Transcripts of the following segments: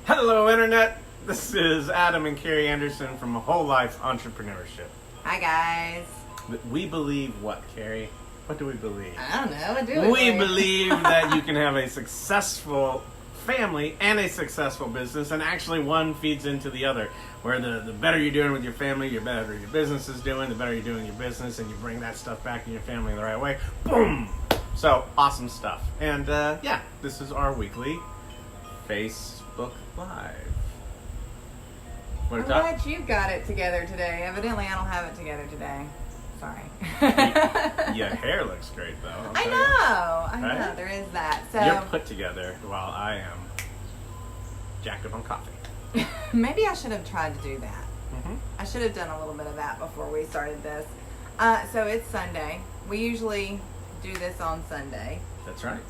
Hello, Internet. This is Adam and Carrie Anderson from Whole Life Entrepreneurship. Hi, guys. We believe what, Carrie? What do we believe? I don't know. What do We believe that you can have a successful family and a successful business, and actually one feeds into the other. Where the better you're doing with your family, the better your business is doing, the better you're doing your business, and you bring that stuff back in your family the right way. Boom! So, awesome stuff. And yeah, this is our weekly Facebook Live. I'm glad you got it together today. Evidently, I don't have it together today. Sorry. Your hair looks great, though. I know. There is that. So you're put together while I am jacked up on coffee. Maybe I should have tried to do that. Mm-hmm. I should have done a little bit of that before we started this. So it's Sunday. We usually do this on Sunday. That's right.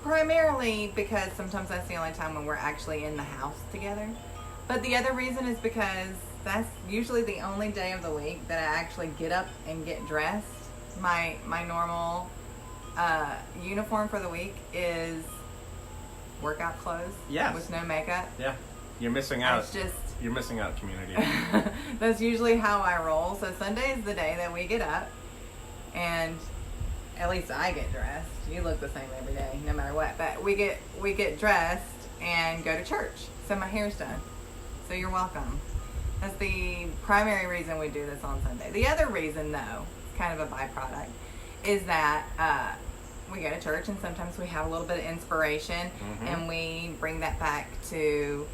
Primarily because sometimes that's the only time when we're actually in the house together. But the other reason is because that's usually the only day of the week that I actually get up and get dressed. My normal uniform for the week is workout clothes. Yes. With no makeup. Yeah. You're missing out. It's just You're missing out, community. that's usually how I roll. So Sunday is the day that we get up, and at least I get dressed. You look the same every day, no matter what. But we get dressed and go to church. So my hair's done. So you're welcome. That's the primary reason we do this on Sunday. The other reason, though, kind of a byproduct, is that we go to church and sometimes we have a little bit of inspiration, and we bring that back to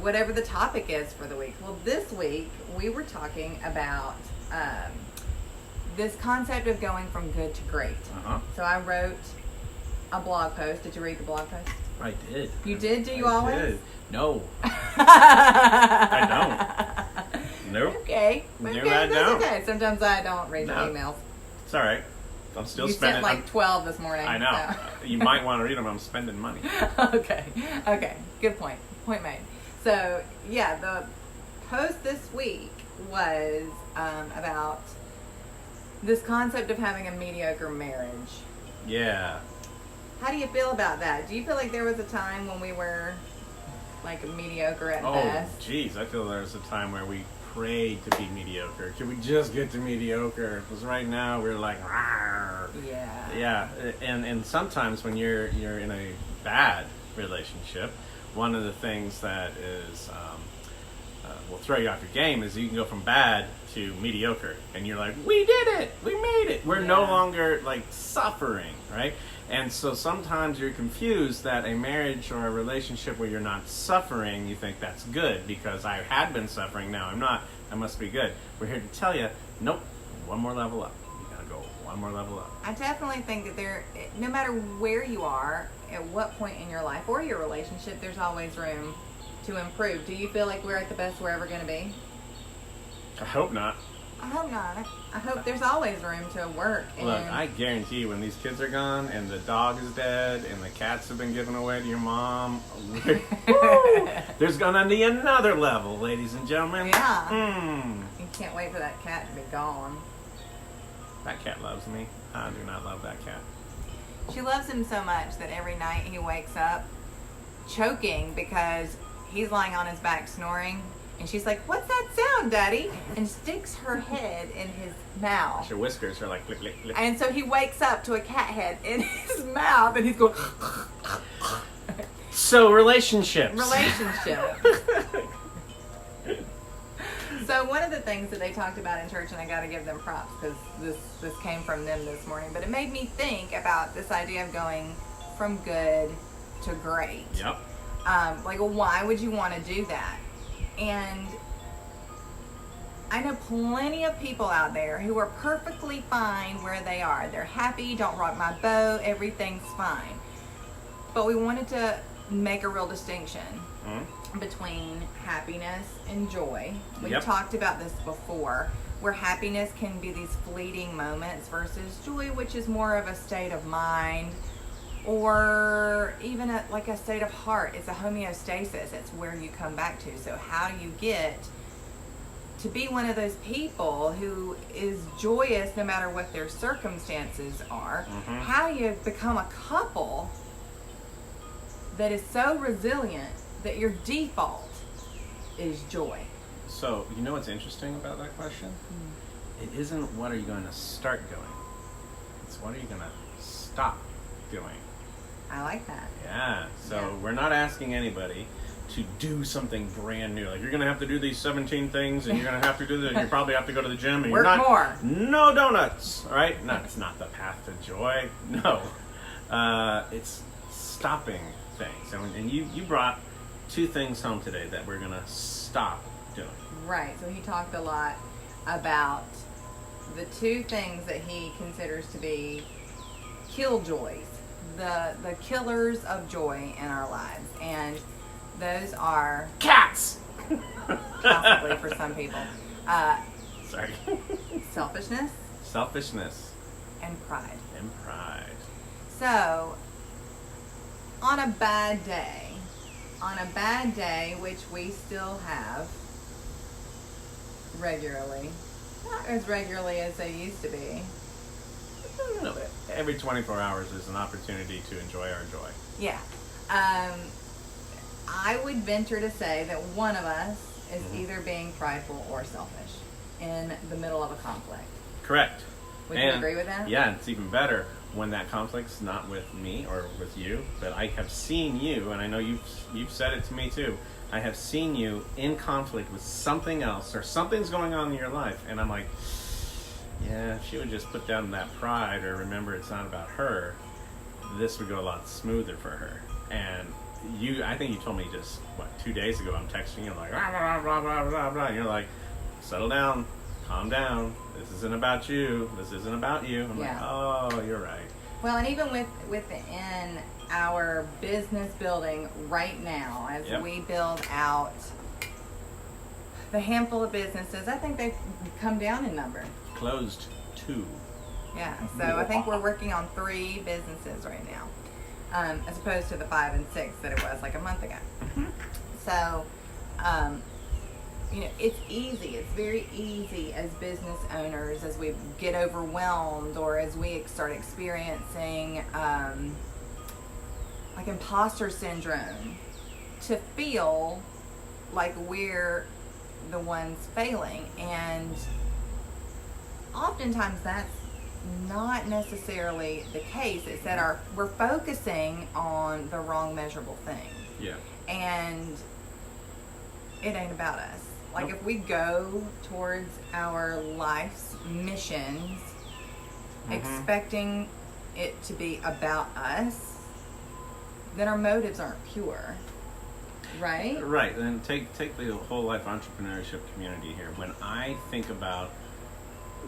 whatever the topic is for the week. Well, this week we were talking about this concept of going from good to great. So I wrote a blog post. Did you read the blog post? I did. You did? Do you always? Did. No. I don't. Nope. Okay. No, Okay, I that's don't. Okay. Sometimes I don't read the No. emails. It's all right. I'm still You spending. sent like 12 this morning. I know. So. You might want to read them. I'm spending money. Okay. Good point. Point made. So, yeah, the post this week was about this concept of having a mediocre marriage. Yeah. How do you feel about that? Do you feel like there was a time when we were like mediocre at best? Geez, I feel there was a time where we prayed to be mediocre. Could we just get to mediocre? Because right now we're like, rawr. Yeah. Yeah, and sometimes when you're in a bad relationship, one of the things that is will throw you off your game is you can go from bad to mediocre, and you're like, we did it, we made it. We're no longer like suffering, right? And so sometimes you're confused that a marriage or a relationship where you're not suffering, you think that's good because I had been suffering, now I'm not, I must be good. We're here to tell you, nope, one more level up. You gotta go one more level up. I definitely think that no matter where you are, at what point in your life or your relationship, there's always room to improve. Do you feel like we're at the best we're ever going to be? I hope not. I hope not. I hope there's always room to work. Look, I guarantee you when these kids are gone and the dog is dead and the cats have been given away to your mom, there's going to be another level, ladies and gentlemen. Yeah. You can't wait for that cat to be gone. That cat loves me. I do not love that cat. She loves him so much that every night he wakes up choking because he's lying on his back snoring. And she's like, what's that sound, Daddy? And sticks her head in his mouth. Her whiskers are like, click, click, click. And so he wakes up to a cat head in his mouth, and he's going... So, relationships. So one of the things that they talked about in church, and I got to give them props because this came from them this morning, but it made me think about this idea of going from good to great. Yep. Like, well, why would you want to do that? And I know plenty of people out there who are perfectly fine where they are. They're happy, don't rock my boat, everything's fine. But we wanted to make a real distinction between happiness and joy. We've talked about this before, where happiness can be these fleeting moments versus joy, which is more of a state of mind or even like a state of heart. It's a homeostasis. It's where you come back to. So how do you get to be one of those people who is joyous no matter what their circumstances are? How do you become a couple that is so resilient that your default is joy. So, you know what's interesting about that question? It isn't what are you going to start doing. It's what are you going to stop doing. I like that. Yeah. So Yeah. we're not asking anybody to do something brand new. Like you're going to have to do these 17 things and you're going to have to do this. You probably have to go to the gym and Work you're not more. No donuts, all right? No, it's not the path to joy. No. It's stopping things. And you brought two things home today that we're going to stop doing. Right. So he talked a lot about the two things that he considers to be killjoys, the killers of joy in our lives, and those are Cats. possibly for some people Sorry. selfishness Selfishness and pride. and pride. So, on a bad day, which we still have regularly, not as regularly as they used to be. No, every 24 hours is an opportunity to enjoy our joy. Yeah. I would venture to say that one of us is either being prideful or selfish in the middle of a conflict. Correct. Would you agree with that? Yeah, it's even better when that conflict's not with me or with you, but I have seen you, and I know you've said it to me too. I have seen you in conflict with something else, or something's going on in your life, and I'm like, yeah, if she would just put down that pride or remember it's not about her, this would go a lot smoother for her. And I think you told me just, 2 days ago, I'm texting you, like, blah, blah, blah, blah, blah, blah, and you're like, settle down, calm down, this isn't about you, this isn't about you. I'm Yeah. like, oh, you're right. Well, and even within our business building right now, as Yep. we build out the handful of businesses, I think they've come down in number. Closed 2. Yeah, so I think we're working on 3 businesses right now, as opposed to the 5 and 6 that it was like a month ago. So, it's easy. It's very easy as business owners, as we get overwhelmed or as we start experiencing like imposter syndrome, to feel like we're the ones failing. And oftentimes that's not necessarily the case. It's that we're focusing on the wrong measurable thing. Yeah. And it ain't about us. Like, Nope. if we go towards our life's missions expecting it to be about us, then our motives aren't pure. Right? Right, and take the whole life entrepreneurship community here. When I think about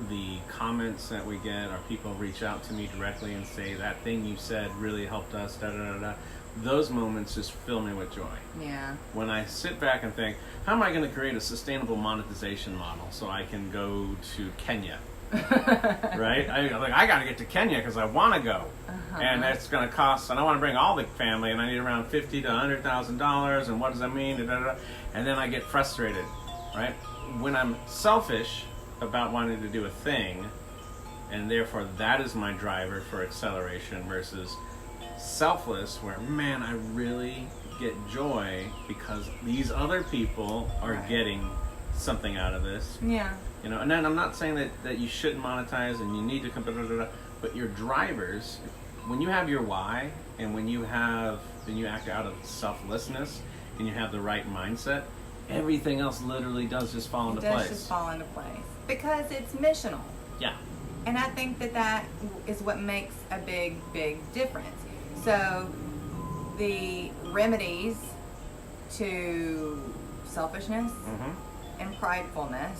the comments that we get, or people reach out to me directly and say, that thing you said really helped us, da da da da, those moments just fill me with joy. Yeah. When I sit back and think, how am I going to create a sustainable monetization model so I can go to Kenya? Right? I got to get to Kenya because I want to go. And that's going to cost, and I want to bring all the family, and I need around $50,000 to $100,000, and what does that mean? Da, da, da. And then I get frustrated, right? When I'm selfish about wanting to do a thing, and therefore that is my driver for acceleration, versus selfless, where, man, I really get joy because these other people are Right. getting something out of this. Yeah. And then I'm not saying that you shouldn't monetize and you need to come, but your drivers, when you have your why, and when you act out of selflessness, and you have the right mindset, everything else literally does just fall into It does place. just fall into place. Because it's missional. Yeah. And I think that is what makes a big, big difference. So the remedies to selfishness and pridefulness,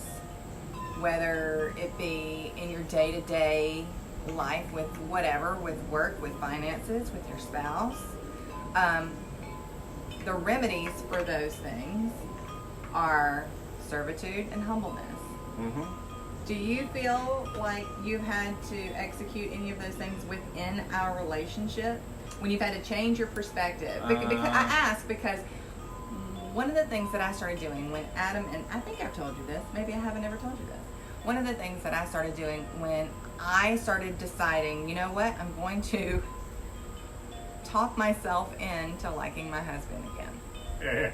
whether it be in your day-to-day life with whatever, with work, with finances, with your spouse, the remedies for those things are servitude and humbleness. Do you feel like you've had to execute any of those things within our relationship when you've had to change your perspective? Because I ask because one of the things that I started doing when Adam, and I think I've told you this, maybe I haven't ever told you this. One of the things that I started doing when I started deciding, you know what, I'm going to talk myself into liking my husband again.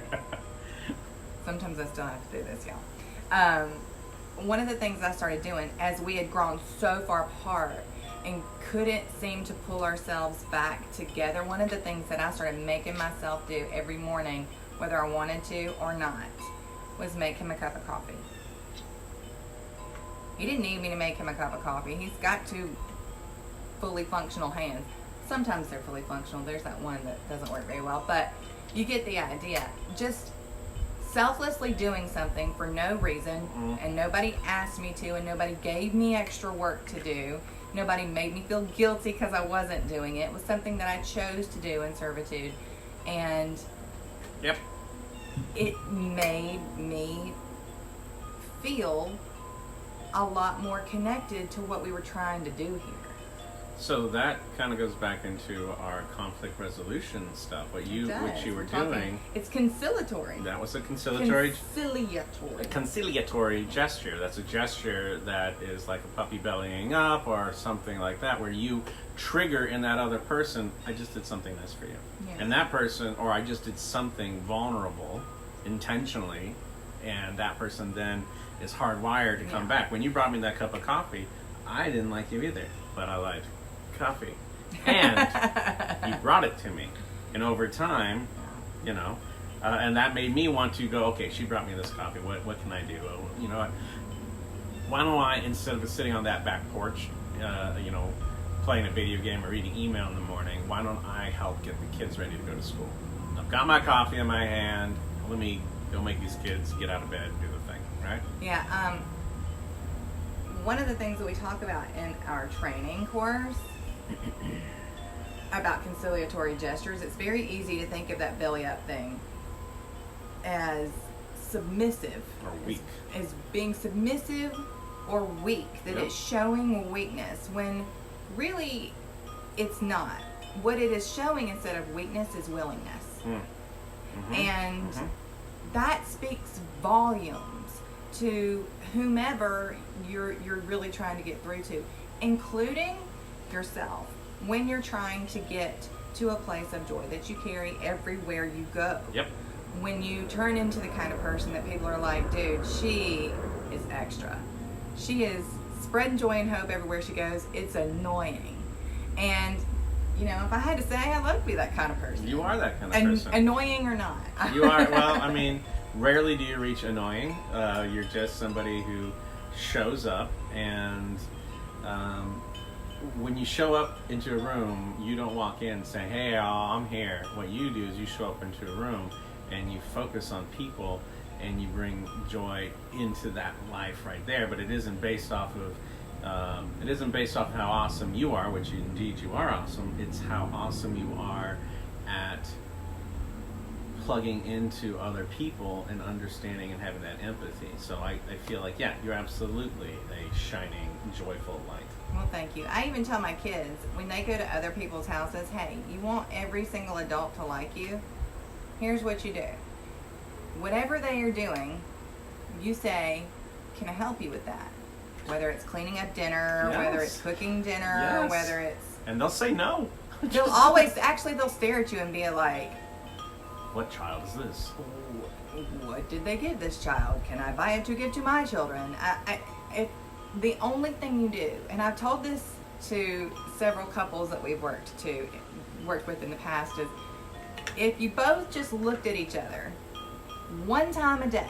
Sometimes I still have to do this, y'all. One of the things I started doing as we had grown so far apart and couldn't seem to pull ourselves back together, one of the things that I started making myself do every morning, whether I wanted to or not, was make him a cup of coffee. He didn't need me to make him a cup of coffee. He's got two fully functional hands. Sometimes they're fully functional. There's that one that doesn't work very well, but you get the idea. Just selflessly doing something for no reason, and nobody asked me to, and nobody gave me extra work to do. Nobody made me feel guilty because I wasn't doing it. It was something that I chose to do in servitude, and Yep. it made me feel a lot more connected to what we were trying to do here. So that kind of goes back into our conflict resolution stuff. What you were doing. It's conciliatory. That was a Conciliatory. conciliatory gesture. That's a gesture that is like a puppy bellying up or something like that, where you trigger in that other person, I just did something nice for you. Yeah. And that person, or I just did something vulnerable intentionally, and that person then is hardwired to come back. When you brought me that cup of coffee, I didn't like you either, but I liked coffee. And you brought it to me. And over time, you know, and that made me want to go, okay, she brought me this coffee. What can I do? You know, why don't I, instead of sitting on that back porch, you know, playing a video game or reading email in the morning, why don't I help get the kids ready to go to school? I've got my coffee in my hand. Let me go make these kids get out of bed and do the thing, right? Yeah. One of the things that we talk about in our training course about conciliatory gestures, it's very easy to think of that belly up thing as submissive. Or weak. As being submissive or weak, that Yep. it's showing weakness, when really it's not. What it is showing instead of weakness is willingness. And that speaks volumes to whomever you're really trying to get through to, including yourself, when you're trying to get to a place of joy that you carry everywhere you go. Yep. When you turn into the kind of person that people are like, dude, she is extra. She is spreading joy and hope everywhere she goes. It's annoying. And, you know, if I had to say, I'd love to be that kind of person. You are that kind of person. Annoying or not. You are, well, I mean, rarely do you reach annoying. You're just somebody who shows up, and when you show up into a room, you don't walk in and say, hey, I'm here. What you do is you show up into a room and you focus on people and you bring joy into that life right there. But it isn't based off of how awesome you are, which indeed you are awesome. It's how awesome you are at plugging into other people and understanding and having that empathy. So I feel like, yeah, you're absolutely a shining, joyful light. Well, thank you. I even tell my kids, when they go to other people's houses, hey, you want every single adult to like you? Here's what you do. Whatever they are doing, you say, can I help you with that? Whether it's cleaning up dinner, Yes. whether it's cooking dinner, Yes. whether it's... And they'll say no. They'll always, actually, they'll stare at you and be like, What child is this? what did they give this child? Can I buy it to give to my children? The only thing you do, and I've told this to several couples that we've worked with in the past, is if you both just looked at each other one time a day,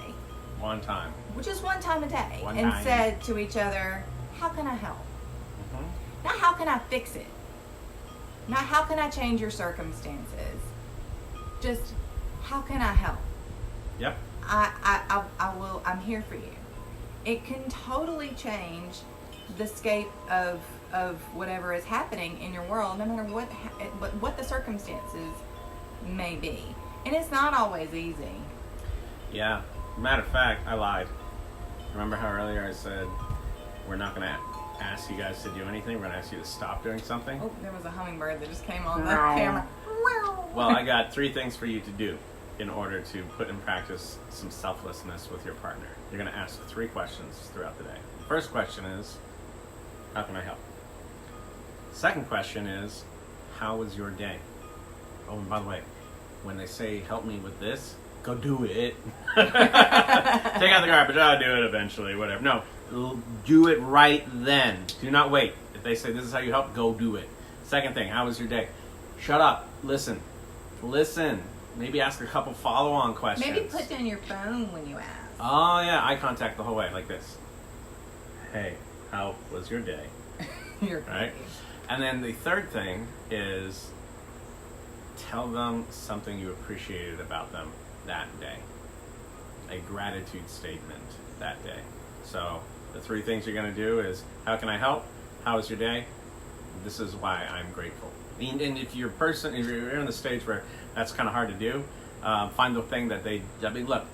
just one time a day, One and time. said to each other, how can I help? Not how can I fix it? Not how can I change your circumstances? Just how can I help? Yep. I'm here for you. It can totally change the scape of whatever is happening in your world, no matter what the circumstances may be. And it's not always easy. Yeah. Matter of fact, I lied. Remember how earlier I said we're not going to ask you guys to do anything. We're going to ask you to stop doing something. Oh, there was a hummingbird that just came on the camera. Well, I got 3 things for you to do in order to put in practice some selflessness with your partner. You're going to ask 3 questions throughout the day. The first question is, how can I help? Second question is, how was your day? Oh, and by the way, when they say help me with this, go do it. Take out the garbage. I'll do it eventually, whatever. No, do it right then. Do not wait. If they say this is how you help, go do it. Second thing, how was your day? Shut up. Listen. Maybe ask a couple follow-on questions. Maybe put down your phone when you ask. Oh, yeah. Eye contact the whole way, like this. Hey, how was your day? You're Right? crazy. And then the third thing is tell them something you appreciated about them that day. A gratitude statement that day. So the three things you're going to do is, how can I help? How was your day? This is why I'm grateful. And if you're in the stage where that's kind of hard to do, find the thing that look,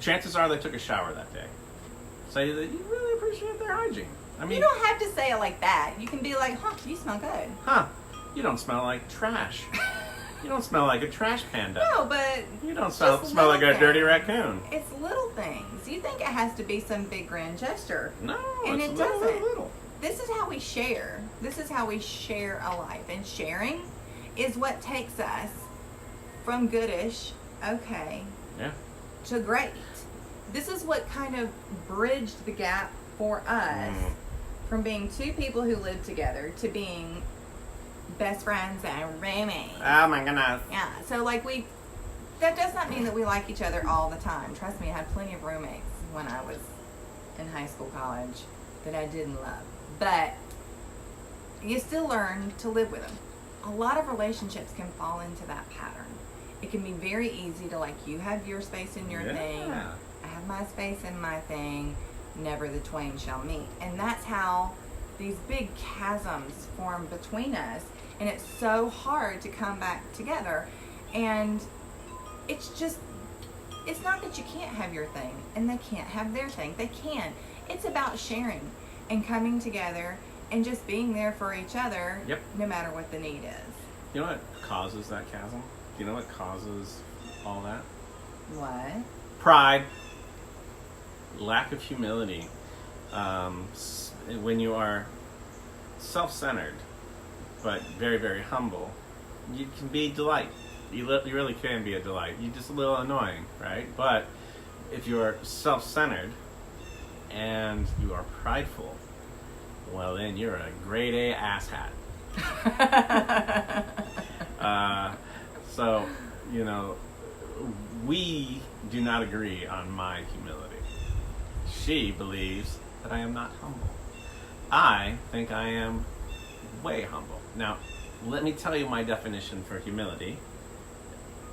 chances are they took a shower that day. Say that you really appreciate their hygiene. I mean, You don't have to say it like that. You can be like, you smell good. You don't smell like trash. You don't smell like a trash panda. No, but You don't just smell like a little dirty things. raccoon. It's little things. You think it has to be some big grand gesture. No, And it's it little, doesn't. little. This is how we share. This is how we share a life. And sharing is what takes us from goodish, okay, Yeah. to great. This is what kind of bridged the gap for us from being two people who live together to being best friends and roommates. Oh my goodness. Yeah, so that does not mean that we like each other all the time. Trust me, I had plenty of roommates when I was in high school, college that I didn't love. But you still learn to live with them. A lot of relationships can fall into that pattern. It can be very easy to, like, you have your space in your thing, I have my space in my thing, never the twain shall meet. And that's how these big chasms form between us. And it's so hard to come back together. And it's not that you can't have your thing and they can't have their thing. They can. It's about sharing and coming together and just being there for each other, Yep. no matter what the need is. You know what causes that chasm? Do you know what causes all that? What? Pride. Lack of humility. When you are self-centered, but very, very humble, you can be a delight. You really can be a delight. You're just a little annoying, right? But if you're self-centered and you are prideful, well, then you're a grade A asshat. So, we do not agree on my humility. She believes that I am not humble. I think I am way humble. Now, let me tell you my definition for humility,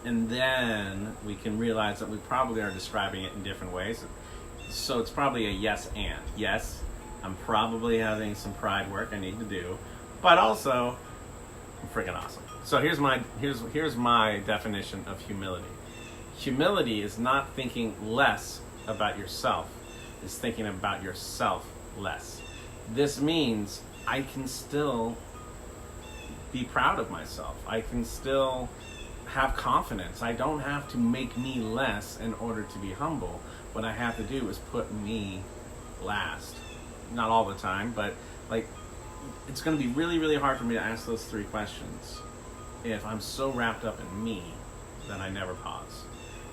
and then we can realize that we probably are describing it in different ways. So it's probably a yes and. Yes, I'm probably having some pride work I need to do, but also I'm freaking awesome. So here's my definition of humility. Humility is not thinking less about yourself. It's thinking about yourself less. This means I can still be proud of myself. I can still have confidence. I don't have to make me less in order to be humble. What I have to do is put me last. Not all the time, but it's going to be really, really hard for me to ask those three questions if I'm so wrapped up in me that I never pause.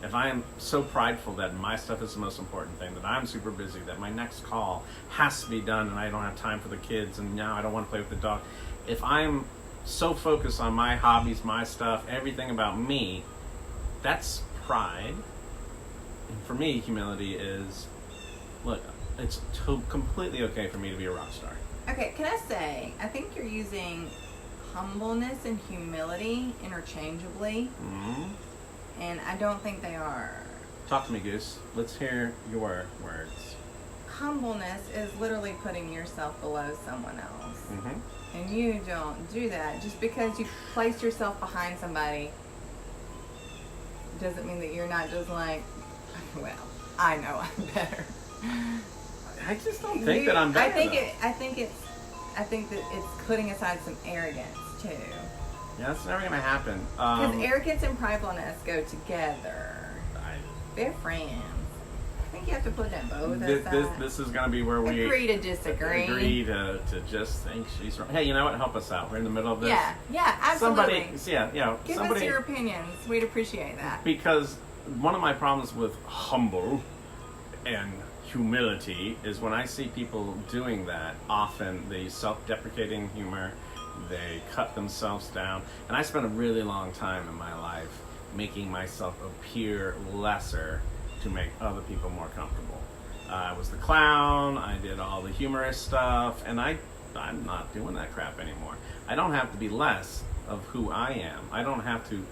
If I am so prideful that my stuff is the most important thing, that I'm super busy, that my next call has to be done and I don't have time for the kids and now I don't want to play with the dog. If I'm so focused on my hobbies, my stuff, everything about me, that's pride. And for me, humility is, look, it's completely okay for me to be a rock star. Okay, can I say, I think you're using humbleness and humility interchangeably, and I don't think they are. Talk to me, Goose. Let's hear your words. Humbleness is literally putting yourself below someone else. Mm-hmm. And you don't do that. Just because you place yourself behind somebody doesn't mean that you're not just like, well, I know I'm better. I just don't think that I'm better. I think that it's putting aside some arrogance too. Yeah, that's never gonna happen. Because arrogance and pridefulness go together. They're friends. think you have to put in both This is going to be where we agree to disagree. Agree to just think she's wrong. Hey, you know what? Help us out. We're in the middle of this. Yeah, absolutely. Give us your opinions. We'd appreciate that. Because one of my problems with humble and humility is when I see people doing that, often the self-deprecating humor, they cut themselves down. And I spent a really long time in my life making myself appear lesser to make other people more comfortable. I was the clown, I did all the humorous stuff, and I'm not doing that crap anymore. I don't have to be less of who I am. I don't have to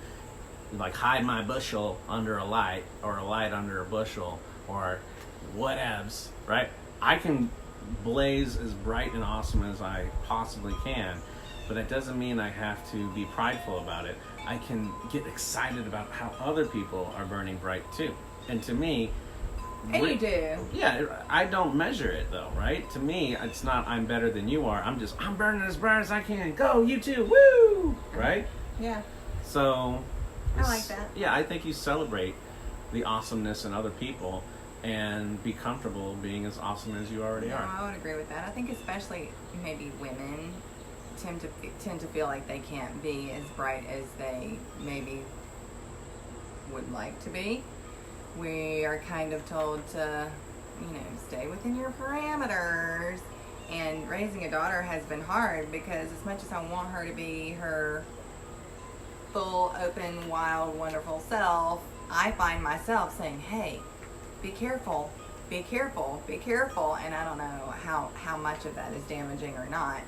like hide my bushel under a light or a light under a bushel or whatevs, right? I can blaze as bright and awesome as I possibly can, but that doesn't mean I have to be prideful about it. I can get excited about how other people are burning bright too. And to me, and you do. Yeah, I don't measure it though, right? To me, it's not I'm better than you are. I'm burning as bright as I can. Go, you too. Woo! Right? Yeah. So I like that. Yeah, I think you celebrate the awesomeness in other people and be comfortable being as awesome as you already are. I would agree with that. I think especially maybe women tend to feel like they can't be as bright as they maybe would like to be. We are kind of told to, stay within your parameters. And raising a daughter has been hard because as much as I want her to be her full, open, wild, wonderful self, I find myself saying, hey, be careful, be careful, be careful. And I don't know how much of that is damaging or not.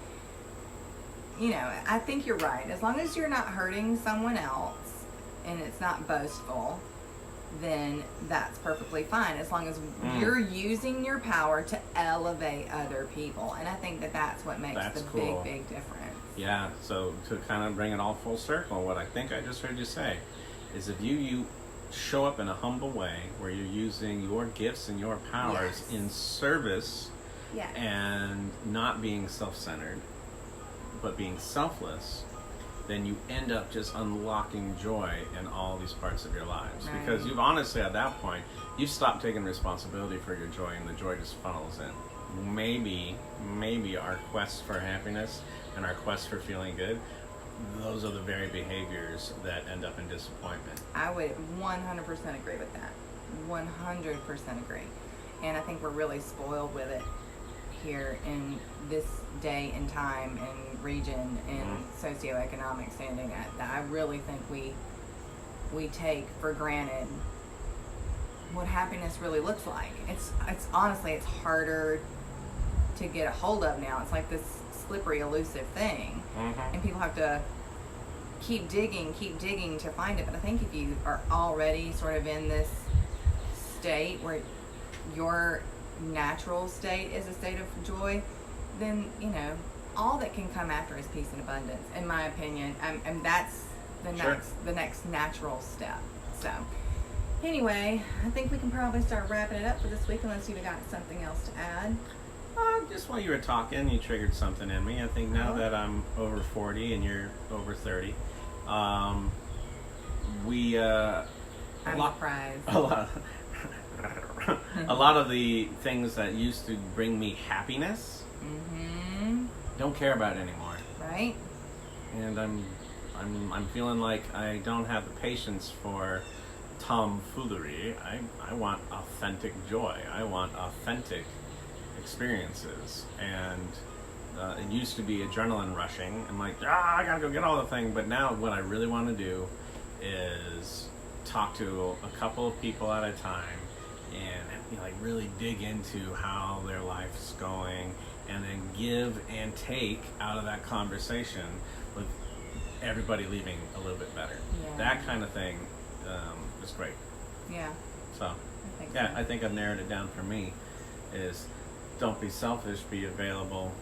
I think you're right. As long as you're not hurting someone else and it's not boastful, then that's perfectly fine. As long as you're using your power to elevate other people. And I think that's what makes the cool. big difference. Yeah, so to kind of bring it all full circle, what I think I just heard you say is if you show up in a humble way where you're using your gifts and your powers in service and not being self-centered, but being selfless, then you end up just unlocking joy in all these parts of your lives. Right. Because you've honestly, at that point, you've stopped taking responsibility for your joy and the joy just funnels in. Maybe our quest for happiness and our quest for feeling good, those are the very behaviors that end up in disappointment. I would 100% agree with that. 100% agree. And I think we're really spoiled with it here in this day and time and region and socioeconomic standing. That I really think we take for granted what happiness really looks like. It's honestly, it's harder to get a hold of now. It's like this slippery, elusive thing, and people have to keep digging to find it. But I think if you are already sort of in this state where your natural state is a state of joy, then all that can come after is peace and abundance, in my opinion. And that's the next natural step. So anyway, I think we can probably start wrapping it up for this week, unless you've got something else to add. Just while you were talking, you triggered something in me. I think now that I'm over 40 and you're over 30, I'm surprised. A lot of the things that used to bring me happiness, don't care about anymore. Right. And I'm feeling like I don't have the patience for tomfoolery. I want authentic joy. I want authentic experiences. And it used to be adrenaline rushing. I'm like, I gotta go get all the thing. But now what I really want to do is talk to a couple of people at a time and really dig into how their life's going, and then give and take out of that conversation with everybody leaving a little bit better. Yeah. That kind of thing is great. Yeah. So I think I think I've narrowed it down for me is don't be selfish, be available,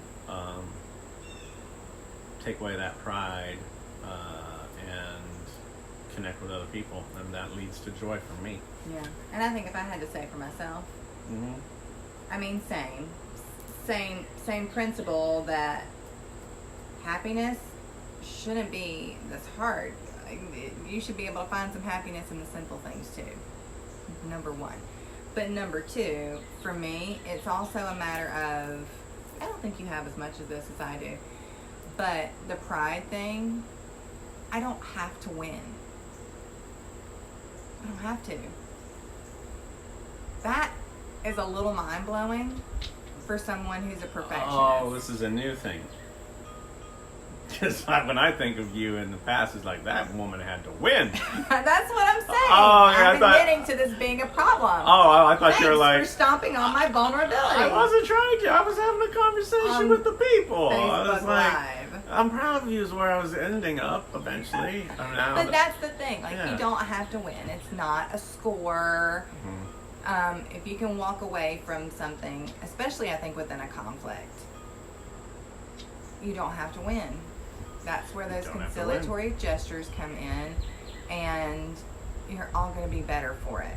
take away that pride, and connect with other people, and that leads to joy for me. Yeah. And I think if I had to say for myself, I mean, same principle, that happiness shouldn't be this hard. You should be able to find some happiness in the simple things too. Number one. But number two, for me, it's also a matter of, I don't think you have as much of this as I do, but the pride thing, I don't have to win. I don't have to. That is a little mind-blowing for someone who's a perfectionist. Oh, this is a new thing. Because when I think of you in the past, it's like, that woman had to win. That's what I'm saying. Oh, yeah, I'm admitting to this being a problem. Oh, I thought you were like... Thanks for stomping on my vulnerability. I wasn't trying to. I was having a conversation with the people. I was Facebook like, Live. I'm proud of you is where I was ending up eventually. But that's the thing. Like, Yeah. you don't have to win. It's not a score. Mhm. If you can walk away from something, especially I think within a conflict, you don't have to win. That's where those don't have to conciliatory gestures come in, and you're all going to be better for it.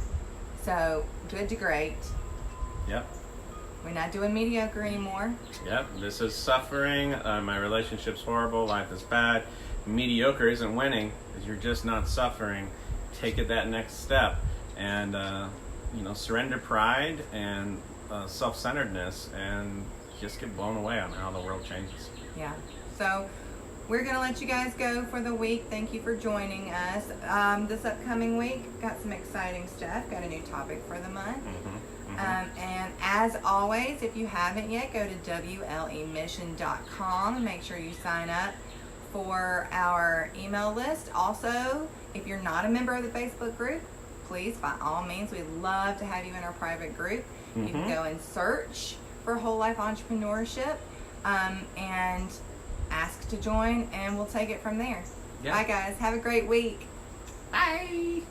So, good to great. Yep. We're not doing mediocre anymore. Yep. This is suffering. My relationship's horrible. Life is bad. Mediocre isn't winning because you're just not suffering. Take it that next step and surrender pride and self-centeredness and just get blown away on how the world changes. Yeah. So, we're going to let you guys go for the week. Thank you for joining us. This upcoming week, got some exciting stuff. Got a new topic for the month. And as always, if you haven't yet, go to WLEmission.com and make sure you sign up for our email list. Also, if you're not a member of the Facebook group, please, by all means, we'd love to have you in our private group. You can go and search for Whole Life Entrepreneurship and ask to join, and we'll take it from there. Yeah. Bye, guys. Have a great week. Bye.